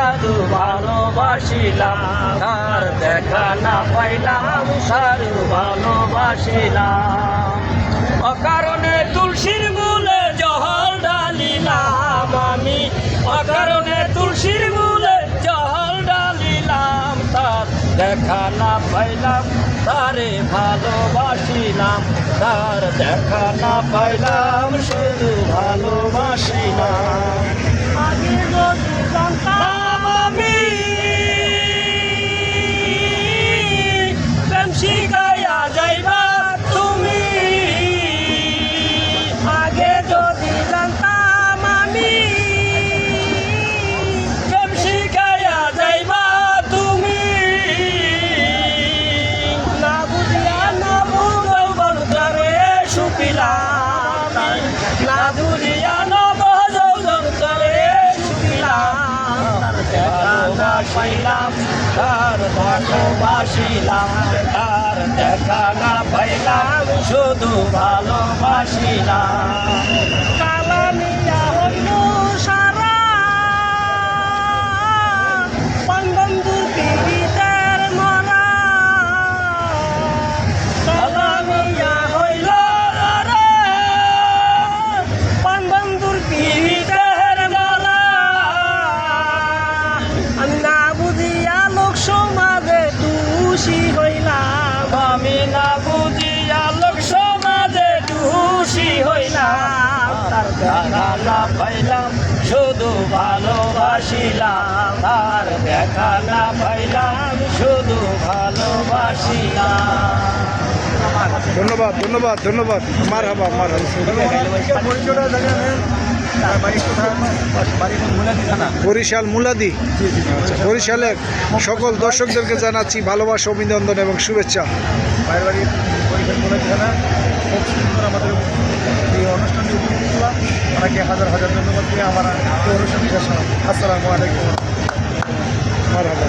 সাধু ভালোবাসিলাম, তার দেখা না পাইলাম সাধু ভালোবাসিলাম। অকারণে তুলসীর মূলে জল ঢালিলাম আমি, অকারণে তুলসীর মূলে জল ঢালিলাম, তার দেখা না পাইলাম তারে ভালোবাসিলাম, তার দেখা না পাইলাম শুধু ভালোবাসিলাম। আগে যদি জানতাম আমি প্রেম শিখাইয়া যাইবা তুমি, আগে যদি জানতাম আমি প্রেম শিখাইয়া যাইবা তুমি, না বুঝিয়া না বুঝাও বন্ধুরে সুপিলাম, না বুঝিয়া না বুঝাও বন্ধুরে সুপিলাম, পাইলাম তার ভালোবাসিলাম, তার দেখা না পাইলাম শুধু ভালোবাসিলাম। কালামিয়া হইল সারা বন্ধুর পীড়িতের মরা, কালামিয়া হইল রে বন্ধুর পীড়িতের মরা, আমি না বুঝিয়া লোক সমাজে দোষী হইলাম, আমি না বুঝিয়া লোক সমাজে দোষী হইলাম, তার দেখা না পাইলাম শুধু ভালোবাসিলাম, তার দেখা না পাইলাম শুধু ভালোবাসিলাম। ধন্যবাদ ধন্যবাদ ধন্যবাদ। মারহাবা মারহাবা। বরিশাল মুলাদি। আচ্ছা, বরিশালের সকল দর্শকদেরকে জানাচ্ছি ভালোবাসা, অভিনন্দন এবং শুভেচ্ছা। বাইরের বাড়ি বরিশাল মুলাদি থানা। খুব সুন্দর আমাদের এই অনুষ্ঠানটি উপভোগ করলাম। ওনাকে হাজার হাজার ধন্যবাদ দিয়ে আমার অনুষ্ঠানটি শেষ হলাম। আসসালামু আলাইকুম। মারহাবা।